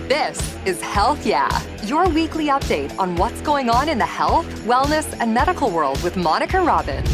This is Health Yeah, your weekly update on what's going on in the health, wellness, and medical world with Monica Robbins.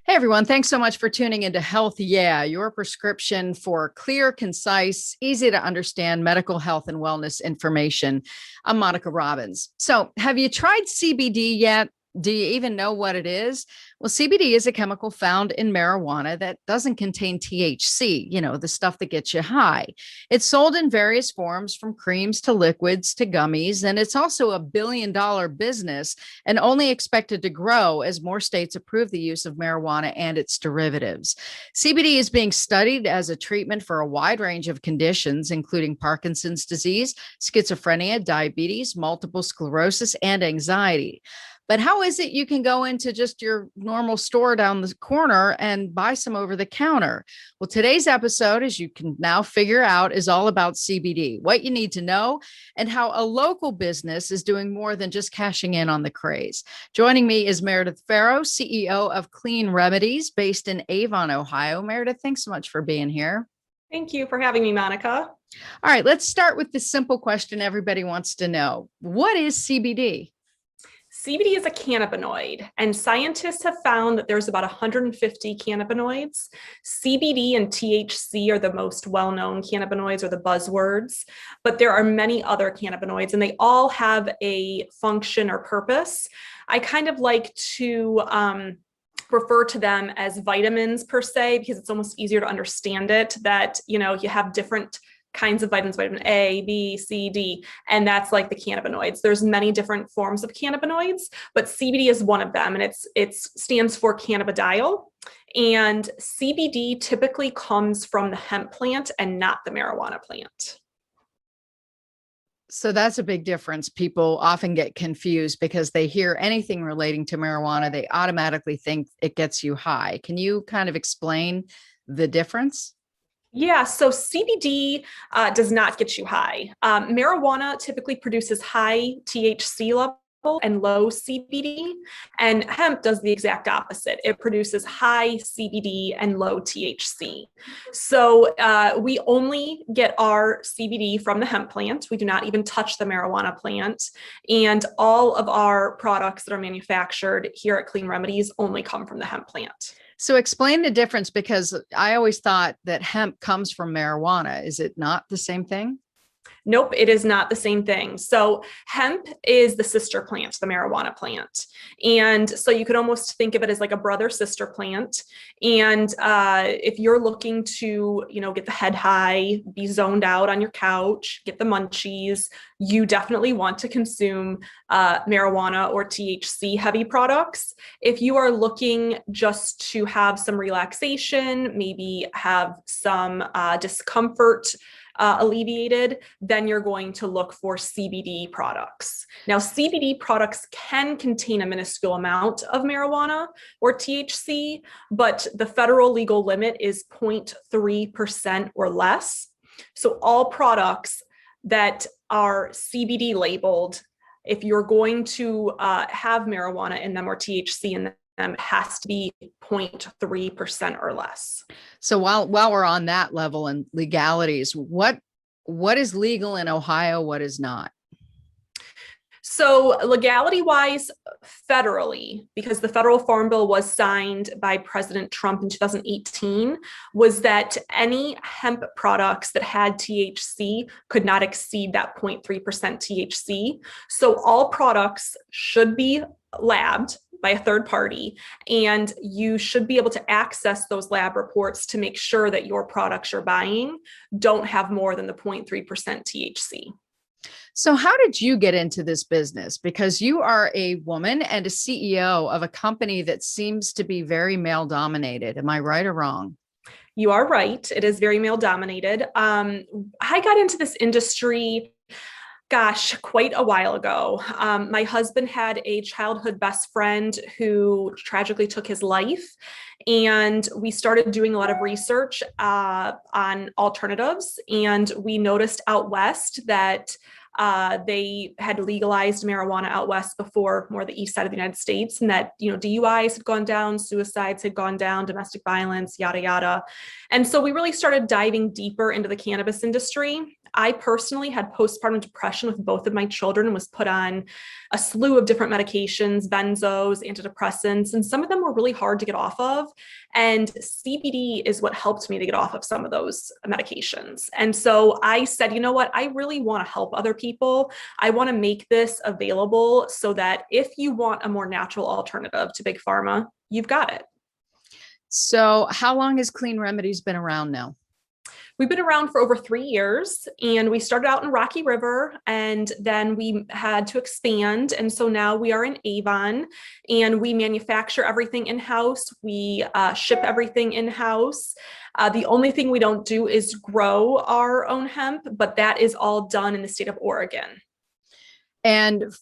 Hey everyone, thanks so much for tuning into Health Yeah, your prescription for clear, concise, easy to understand medical health and wellness information. I'm Monica Robbins. So, have you tried CBD yet? Do you even know what it is? Well, CBD is a chemical found in marijuana that doesn't contain THC, the stuff that gets you high. It's sold in various forms, from creams to liquids to gummies, and it's also a billion-dollar business and only expected to grow as more states approve the use of marijuana and its derivatives. CBD is being studied as a treatment for a wide range of conditions, including Parkinson's disease, schizophrenia, diabetes, multiple sclerosis, and anxiety. But how is it you can go into just your normal store down the corner and buy some over the counter? Well, today's episode, as you can now figure out, is all about CBD, what you need to know, and how a local business is doing more than just cashing in on the craze. Joining me is Meredith Farrow, CEO of Clean Remedies, based in Avon, Ohio. Meredith, thanks so much for being here. Thank you for having me, Monica. All right, let's start with the simple question everybody wants to know. What is CBD? CBD is a cannabinoid, and scientists have found that there's about 150 cannabinoids. CBD and THC are the most well-known cannabinoids, or the buzzwords, but there are many other cannabinoids, and they all have a function or purpose. I kind of like to refer to them as vitamins per se, because it's almost easier to understand it, that, you have different kinds of vitamins, vitamin A, B, C, D, and that's like the cannabinoids. There's many different forms of cannabinoids, but CBD is one of them, and it stands for cannabidiol. And CBD typically comes from the hemp plant and not the marijuana plant. So that's a big difference. People often get confused because they hear anything relating to marijuana, they automatically think it gets you high. Can you kind of explain the difference? Yeah, so CBD does not get you high. Marijuana typically produces high THC level and low CBD, and hemp does the exact opposite. It produces high CBD and low THC. So we only get our CBD from the hemp plant. We do not even touch the marijuana plant. And all of our products that are manufactured here at Clean Remedies only come from the hemp plant. So explain the difference, because I always thought that hemp comes from marijuana. Is it not the same thing? Nope, it is not the same thing. So hemp is the sister plant, the marijuana plant. And so you could almost think of it as like a brother sister plant. And if you're looking to, get the head high, be zoned out on your couch, get the munchies, you definitely want to consume marijuana or THC heavy products. If you are looking just to have some relaxation, maybe have some discomfort alleviated, then you're going to look for CBD products. Now, CBD products can contain a minuscule amount of marijuana or THC, but the federal legal limit is 0.3% or less. So all products that are CBD labeled, if you're going to have marijuana in them or THC in them, it has to be 0.3% or less. So while we're on that level and legalities, what is legal in Ohio? What is not? So legality wise, federally, because the federal farm bill was signed by President Trump in 2018, was that any hemp products that had THC could not exceed that 0.3% THC. So all products should be labbed by a third party, and you should be able to access those lab reports to make sure that your products you're buying don't have more than the 0.3% THC. So how did you get into this business? Because you are a woman and a CEO of a company that seems to be very male dominated. Am I right or wrong? You are right. It is very male dominated. I got into this industry, quite a while ago. My husband had a childhood best friend who tragically took his life, and we started doing a lot of research on alternatives. And we noticed out west that They had legalized marijuana out west before, more the east side of the United States, and that, DUIs had gone down, suicides had gone down, domestic violence, yada, yada. And so we really started diving deeper into the cannabis industry. I personally had postpartum depression with both of my children and was put on a slew of different medications, benzos, antidepressants, and some of them were really hard to get off of. And CBD is what helped me to get off of some of those medications. And so I said, you know what? I really want to help other people. I want to make this available so that if you want a more natural alternative to big pharma, you've got it. So how long has Clean Remedies been around now? We've been around for over 3 years, and we started out in Rocky River, and then we had to expand. And so now we are in Avon, and we manufacture everything in-house. We ship everything in-house. The only thing we don't do is grow our own hemp, but that is all done in the state of Oregon. And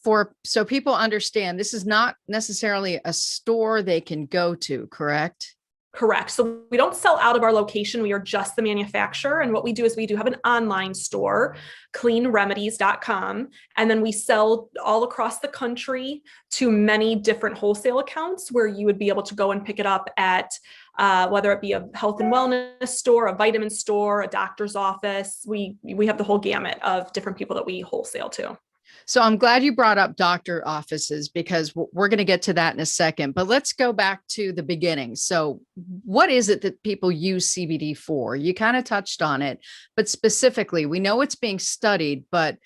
so people understand, this is not necessarily a store they can go to, correct? Correct. So we don't sell out of our location. We are just the manufacturer. And what we do is we do have an online store, cleanremedies.com. And then we sell all across the country to many different wholesale accounts where you would be able to go and pick it up at whether it be a health and wellness store, a vitamin store, a doctor's office. We have the whole gamut of different people that we wholesale to. So I'm glad you brought up doctor offices, because we're going to get to that in a second, but let's go back to the beginning. So what is it that people use CBD for? You kind of touched on it, but specifically, we know it's being studied, but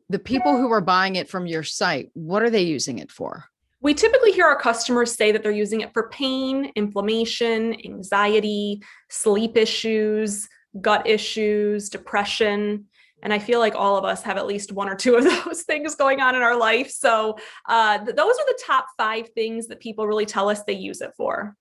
the people who are buying it from your site, what are they using it for? We typically hear our customers say that they're using it for pain, inflammation, anxiety, sleep issues, gut issues, depression. And I feel like all of us have at least one or two of those things going on in our life. So those are the top 5 things that people really tell us they use it for.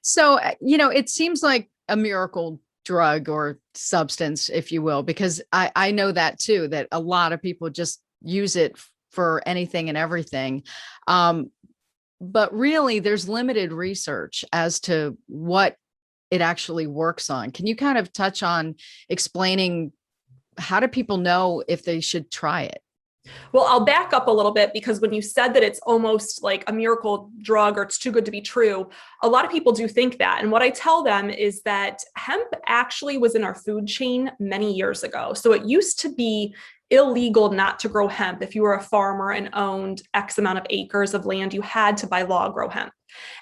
So, it seems like a miracle drug or substance, if you will, because I know that too, that a lot of people just use it for anything and everything. But really, there's limited research as to what it actually works on. Can you kind of touch on explaining how do people know if they should try it? Well, I'll back up a little bit, because when you said that it's almost like a miracle drug or it's too good to be true, a lot of people do think that. And what I tell them is that hemp actually was in our food chain many years ago. So it used to be illegal not to grow hemp. If you were a farmer and owned X amount of acres of land, you had to by law grow hemp.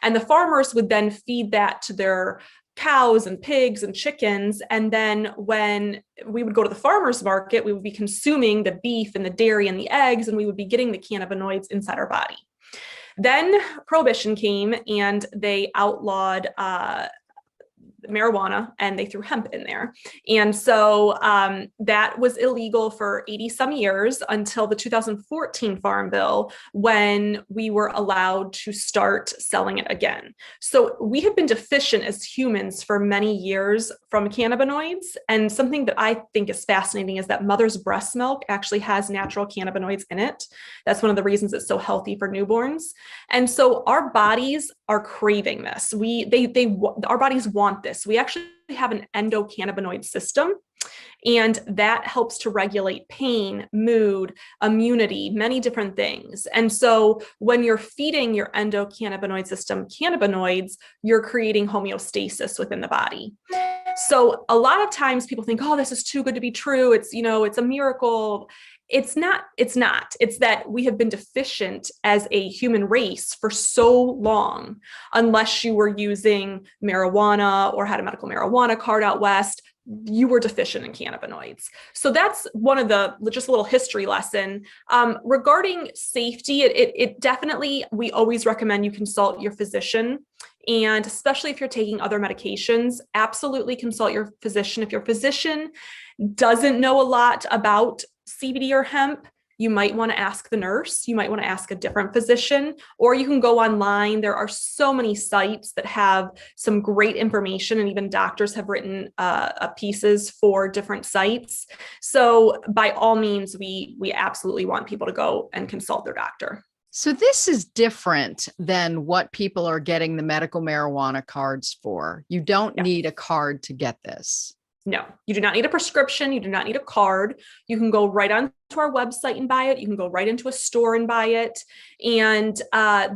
And the farmers would then feed that to their cows and pigs and chickens. And then when we would go to the farmer's market, we would be consuming the beef and the dairy and the eggs, and we would be getting the cannabinoids inside our body. Then Prohibition came and they outlawed marijuana, and they threw hemp in there. And so that was illegal for 80 some years until the 2014 Farm Bill, when we were allowed to start selling it again. So we have been deficient as humans for many years from cannabinoids. And something that I think is fascinating is that mother's breast milk actually has natural cannabinoids in it. That's one of the reasons it's so healthy for newborns. And so our bodies are craving this. Our bodies want this. We actually have an endocannabinoid system, and that helps to regulate pain, mood, immunity, many different things. And so when you're feeding your endocannabinoid system cannabinoids, you're creating homeostasis within the body. So a lot of times people think, oh, this is too good to be true. It's a miracle. It's not. It's that we have been deficient as a human race for so long, unless you were using marijuana or had a medical marijuana card out west, you were deficient in cannabinoids. So that's one of just a little history lesson. Regarding safety, it definitely, we always recommend you consult your physician. And especially if you're taking other medications, absolutely consult your physician. If your physician doesn't know a lot about CBD or hemp, you might want to ask the nurse, you might want to ask a different physician, or you can go online. There are so many sites that have some great information, and even doctors have written pieces for different sites. So by all means, we absolutely want people to go and consult their doctor. So this is different than what people are getting the medical marijuana cards for. You don't need a card to get this. No, you do not need a prescription. You do not need a card. You can go right onto our website and buy it. You can go right into a store and buy it. And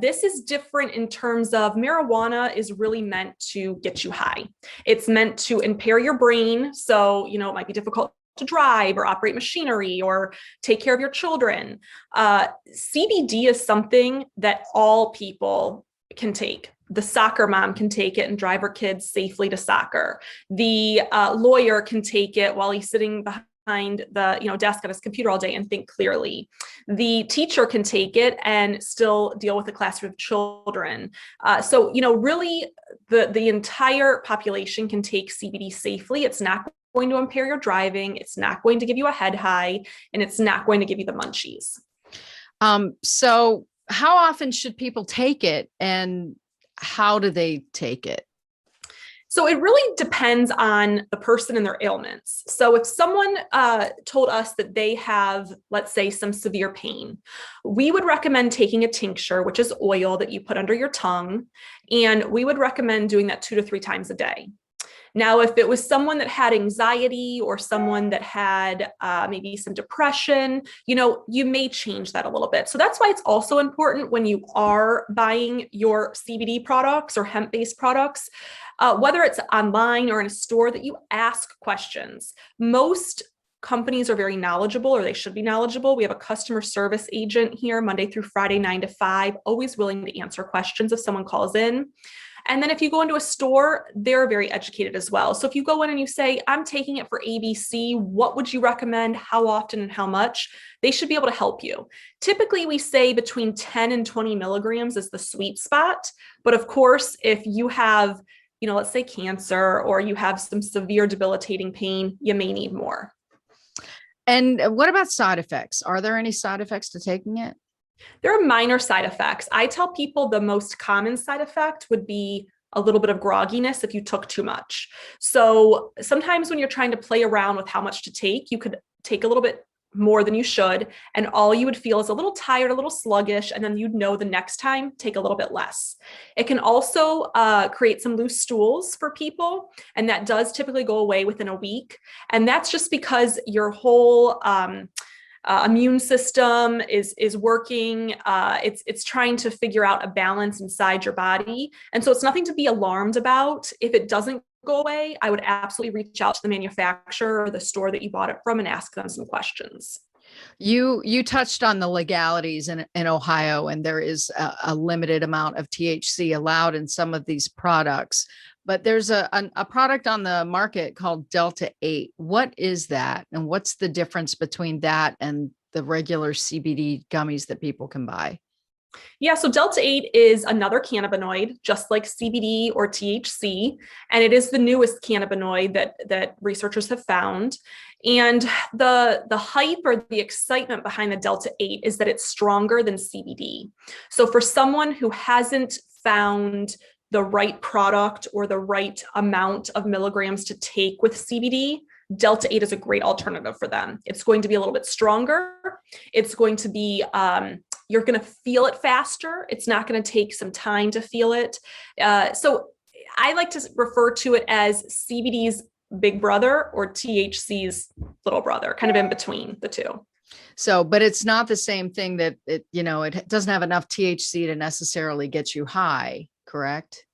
this is different in terms of marijuana is really meant to get you high. It's meant to impair your brain. So, it might be difficult to drive or operate machinery or take care of your children. CBD is something that all people can take. The soccer mom can take it and drive her kids safely to soccer. The lawyer can take it while he's sitting behind the desk at his computer all day and think clearly. The teacher can take it and still deal with a classroom of children. So really the entire population can take CBD safely. It's not going to impair your driving. It's not going to give you a head high, and it's not going to give you the munchies. So how often should people take it, and how do they take it? So it really depends on the person and their ailments. So if someone told us that they have, let's say, some severe pain, we would recommend taking a tincture, which is oil that you put under your tongue. And we would recommend doing that 2 to 3 times a day. Now, if it was someone that had anxiety or someone that had maybe some depression, you may change that a little bit. So that's why it's also important when you are buying your CBD products or hemp-based products, whether it's online or in a store, that you ask questions. Most companies are very knowledgeable, or they should be knowledgeable. We have a customer service agent here Monday through Friday, 9 to 5, always willing to answer questions if someone calls in. And then if you go into a store, they're very educated as well. So if you go in and you say, I'm taking it for ABC, what would you recommend? How often and how much? They should be able to help you. Typically, we say between 10 and 20 milligrams is the sweet spot. But of course, if you have, let's say cancer, or you have some severe debilitating pain, you may need more. And what about side effects? Are there any side effects to taking it? There are minor side effects. I tell people the most common side effect would be a little bit of grogginess if you took too much. So sometimes when you're trying to play around with how much to take, you could take a little bit more than you should, and all you would feel is a little tired, a little sluggish, and then you'd know the next time, take a little bit less. It can also create some loose stools for people, and that does typically go away within a week. And that's just because your whole immune system is working. It's trying to figure out a balance inside your body. And so it's nothing to be alarmed about. If it doesn't go away, I would absolutely reach out to the manufacturer or the store that you bought it from and ask them some questions. You touched on the legalities in Ohio, and there is a limited amount of THC allowed in some of these products. But there's a product on the market called Delta 8. What is that? And what's the difference between that and the regular CBD gummies that people can buy? Yeah, so Delta 8 is another cannabinoid, just like CBD or THC, and it is the newest cannabinoid that researchers have found. And the hype or the excitement behind the Delta 8 is that it's stronger than CBD. So for someone who hasn't found the right product or the right amount of milligrams to take with CBD, Delta 8 is a great alternative for them. It's going to be a little bit stronger. It's going to be, you're going to feel it faster. It's not going to take some time to feel it. So I like to refer to it as CBD's big brother or THC's little brother, kind of in between the two. So, but it's not the same thing that it doesn't have enough THC to necessarily get you high, correct?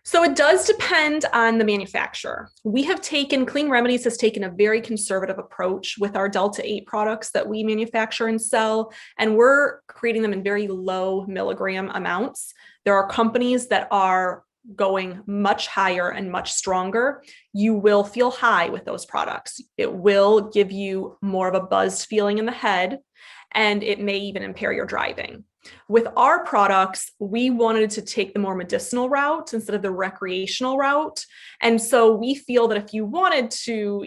So it does depend on the manufacturer. Clean Remedies has taken a very conservative approach with our Delta 8 products that we manufacture and sell, and we're creating them in very low milligram amounts. There are companies that are going much higher and much stronger. You will feel high with those products. It will give you more of a buzzed feeling in the head, and it may even impair your driving. With our products, we wanted to take the more medicinal route instead of the recreational route. And so we feel that if you wanted to,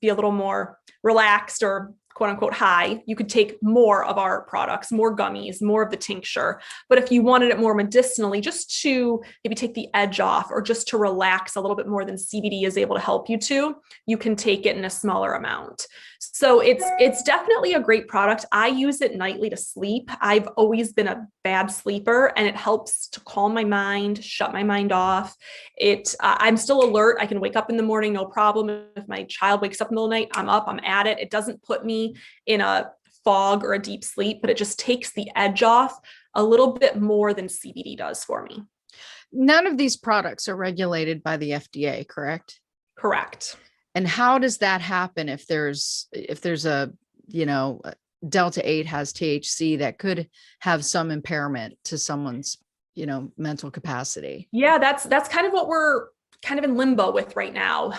be a little more relaxed or quote unquote high, you could take more of our products, more gummies, more of the tincture. But if you wanted it more medicinally, just to maybe take the edge off or just to relax a little bit more than CBD is able to help you to, you can take it in a smaller amount. So it's definitely a great product. I use it nightly to sleep. I've always been a bad sleeper, and it helps to calm my mind, shut my mind off. I'm still alert. I can wake up in the morning, no problem. If my child wakes up in the middle of the night, I'm up, I'm at it. It doesn't put me in a fog or a deep sleep, but it just takes the edge off a little bit more than CBD does for me. None of these products are regulated by the FDA, correct? Correct. And how does that happen if there's a, Delta 8 has THC that could have some impairment to someone's, mental capacity? Yeah, that's kind of what we're kind of in limbo with right now.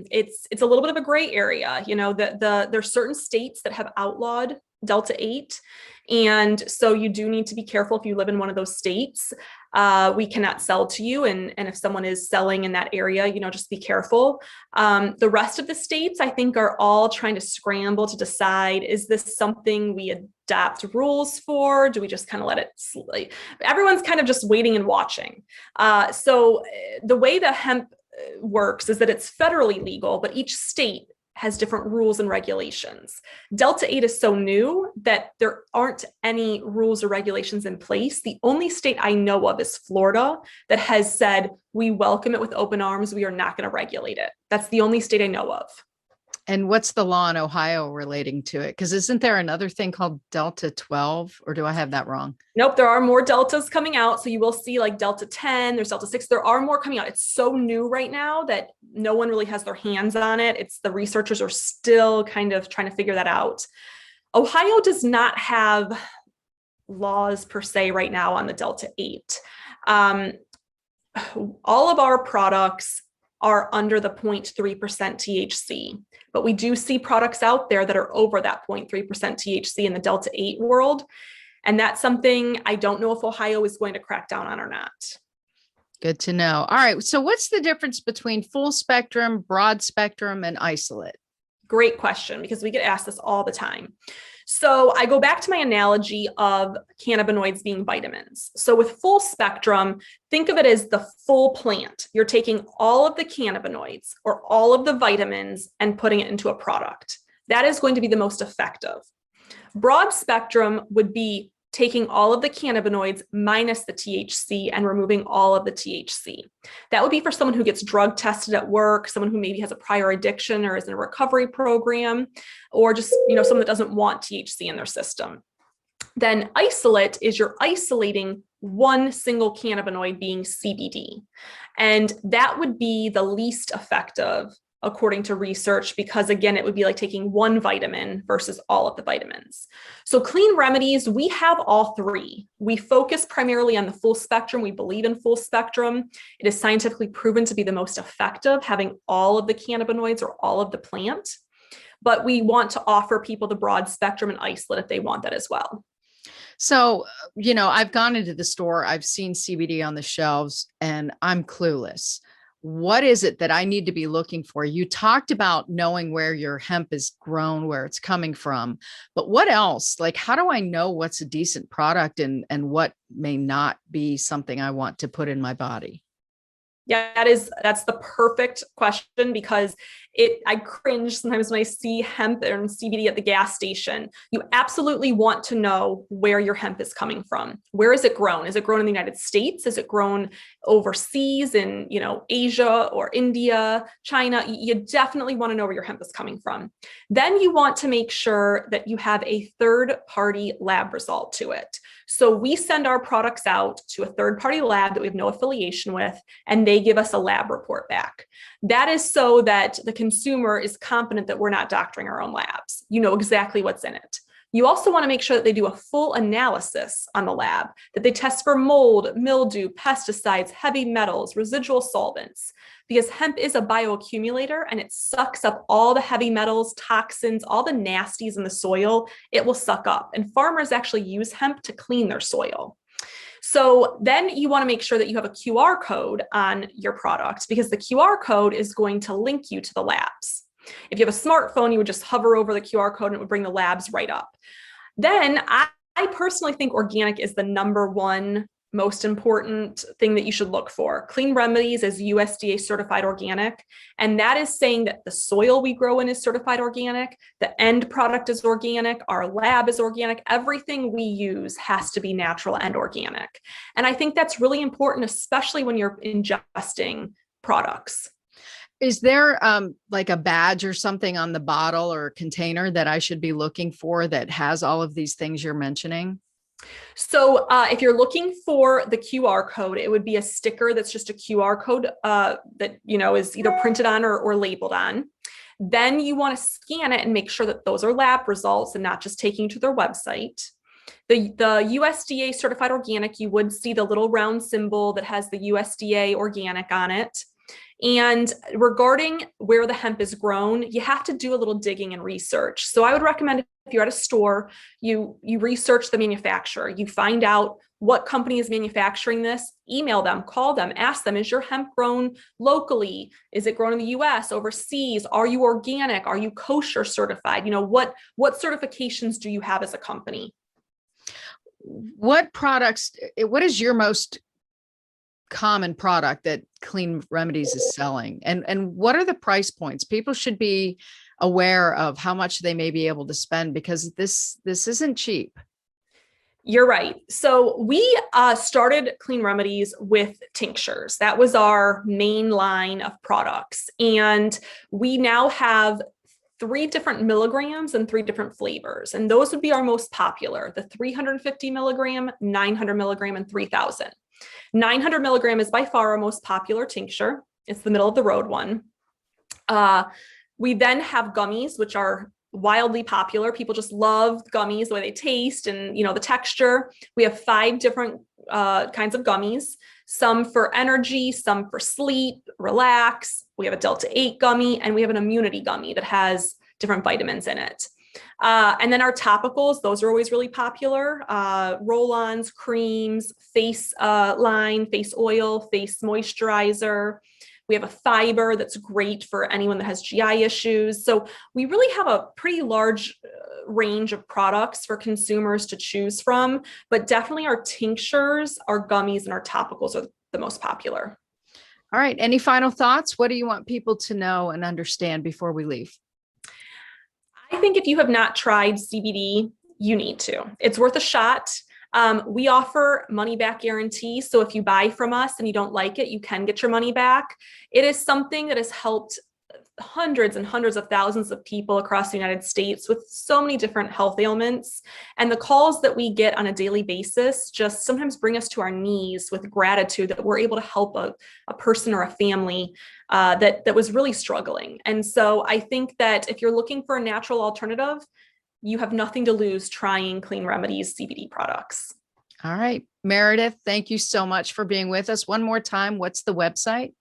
It's a little bit of a gray area. There's certain states that have outlawed Delta 8. And so you do need to be careful if you live in one of those states. We cannot sell to you. And if someone is selling in that area, just be careful. The rest of the states, I think, are all trying to scramble to decide, is this something we adopt rules for? Do we just kind of let it slip? Everyone's kind of just waiting and watching. So the way the hemp works is that it's federally legal, but each state has different rules and regulations. Delta 8 is so new that there aren't any rules or regulations in place. The only state I know of is Florida that has said, we welcome it with open arms. We are not going to regulate it. That's the only state I know of. And what's the law in Ohio relating to it? Because isn't there another thing called Delta 12, or do I have that wrong? Nope, there are more Deltas coming out. So you will see like Delta 10, there's Delta 6. There are more coming out. It's so new right now that no one really has their hands on it. The researchers are still kind of trying to figure that out. Ohio does not have laws per se right now on the Delta 8. All of our products are under the 0.3% THC, but we do see products out there that are over that 0.3% THC in the Delta 8 world. And that's something I don't know if Ohio is going to crack down on or not. Good to know. All right. So what's the difference between full spectrum, broad spectrum, and isolate? Great question, because we get asked this all the time. So I go back to my analogy of cannabinoids being vitamins. So with full spectrum, think of it as the full plant. You're taking all of the cannabinoids or all of the vitamins and putting it into a product. That is going to be the most effective. Broad spectrum would be taking all of the cannabinoids minus the THC and removing all of the THC. That would be for someone who gets drug tested at work, someone who maybe has a prior addiction or is in a recovery program, or just, someone that doesn't want THC in their system. Then isolate is you're isolating one single cannabinoid, being CBD. And that would be the least effective according to research, because again, it would be like taking one vitamin versus all of the vitamins. So Clean Remedies, we have all three. We focus primarily on the full spectrum. We believe in full spectrum. It is scientifically proven to be the most effective, having all of the cannabinoids or all of the plant. But we want to offer people the broad spectrum and isolate if they want that as well. So, I've gone into the store, I've seen CBD on the shelves, and I'm clueless. What is it that I need to be looking for? You talked about knowing where your hemp is grown, where it's coming from, but what else? Like, how do I know what's a decent product and what may not be something I want to put in my body? Yeah, that's the perfect question, because I cringe sometimes when I see hemp and CBD at the gas station. You absolutely want to know where your hemp is coming from. Where is it grown? Is it grown in the United States? Is it grown overseas in, Asia or India, China? You definitely want to know where your hemp is coming from. Then you want to make sure that you have a third-party lab result to it. So we send our products out to a third-party lab that we have no affiliation with, and they give us a lab report back. That is so that the consumer is confident that we're not doctoring our own labs. You know exactly what's in it. You also want to make sure that they do a full analysis on the lab, that they test for mold, mildew, pesticides, heavy metals, residual solvents, because hemp is a bioaccumulator and it sucks up all the heavy metals, toxins, all the nasties in the soil. It will suck up, and farmers actually use hemp to clean their soil. So then you want to make sure that you have a QR code on your product, because the QR code is going to link you to the labs. If you have a smartphone, you would just hover over the QR code and it would bring the labs right up. Then I personally think organic is the number one most important thing that you should look for. Clean Remedies is USDA certified organic. And that is saying that the soil we grow in is certified organic, the end product is organic, our lab is organic, everything we use has to be natural and organic. And I think that's really important, especially when you're ingesting products. Is there like a badge or something on the bottle or container that I should be looking for that has all of these things you're mentioning? So if you're looking for the QR code, it would be a sticker that's just a QR code that, is either printed on or labeled on. Then you want to scan it and make sure that those are lab results and not just taking you to their website. The USDA certified organic, you would see the little round symbol that has the USDA organic on it. And regarding where the hemp is grown, you have to do a little digging and research. So I would recommend if you're at a store, you research the manufacturer, you find out what company is manufacturing this, email them, call them, ask them, is your hemp grown locally? Is it grown in the US, overseas? Are you organic? Are you kosher certified? What certifications do you have as a company? What is your most common product that Clean Remedies is selling? And what are the price points? People should be aware of how much they may be able to spend, because this isn't cheap. You're right. So we started Clean Remedies with tinctures. That was our main line of products. And we now have 3 different milligrams and 3 different flavors. And those would be our most popular, the 350 milligram, 900 milligram, and 3000. 900 milligram is by far our most popular tincture. It's the middle of the road one. We then have gummies, which are wildly popular. People just love gummies, the way they taste and, the texture. We have 5 different kinds of gummies, some for energy, some for sleep, relax. We have a Delta 8 gummy, and we have an immunity gummy that has different vitamins in it. And then our topicals, those are always really popular. Roll-ons, creams, face line, face oil, face moisturizer. We have a fiber that's great for anyone that has GI issues. So we really have a pretty large range of products for consumers to choose from, but definitely our tinctures, our gummies, and our topicals are the most popular. All right. Any final thoughts? What do you want people to know and understand before we leave? I think if you have not tried CBD, you need to. It's worth a shot. We offer money back guarantee. So if you buy from us and you don't like it, you can get your money back. It is something that has helped hundreds and hundreds of thousands of people across the United States with so many different health ailments. And the calls that we get on a daily basis just sometimes bring us to our knees with gratitude that we're able to help a person or a family that was really struggling. And so I think that if you're looking for a natural alternative, you have nothing to lose trying Clean Remedies CBD products. All right. Meredith, thank you so much for being with us. One more time, what's the website?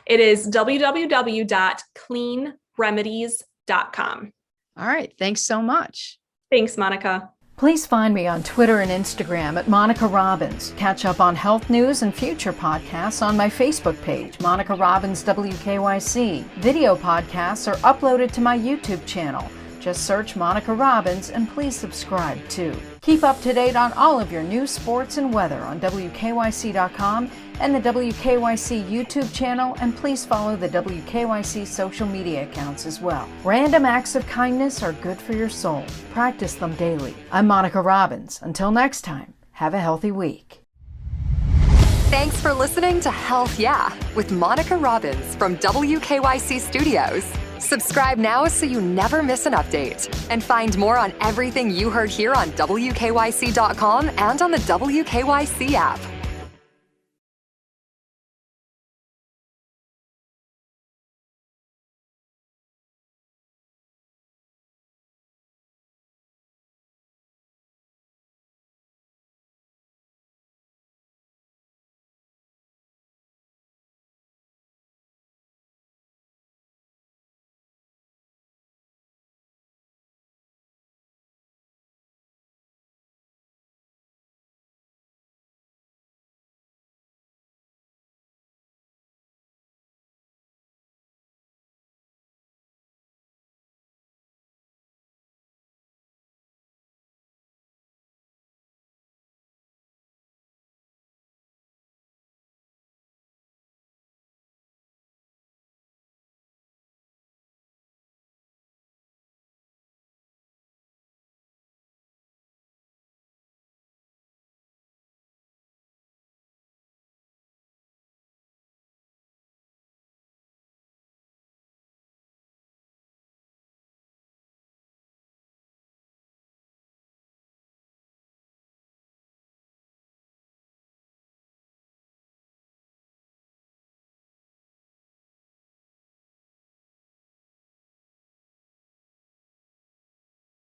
It is www.cleanremedies.com. All right. Thanks so much. Thanks, Monica. Please find me on Twitter and Instagram at Monica Robbins. Catch up on health news and future podcasts on my Facebook page, Monica Robbins WKYC. Video podcasts are uploaded to my YouTube channel. Just search Monica Robbins and please subscribe too. Keep up to date on all of your news, sports, and weather on WKYC.com and the WKYC YouTube channel, and please follow the WKYC social media accounts as well. Random acts of kindness are good for your soul. Practice them daily. I'm Monica Robbins. Until next time, have a healthy week. Thanks for listening to Health Yeah with Monica Robbins from WKYC Studios. Subscribe now so you never miss an update. And find more on everything you heard here on WKYC.com and on the WKYC app.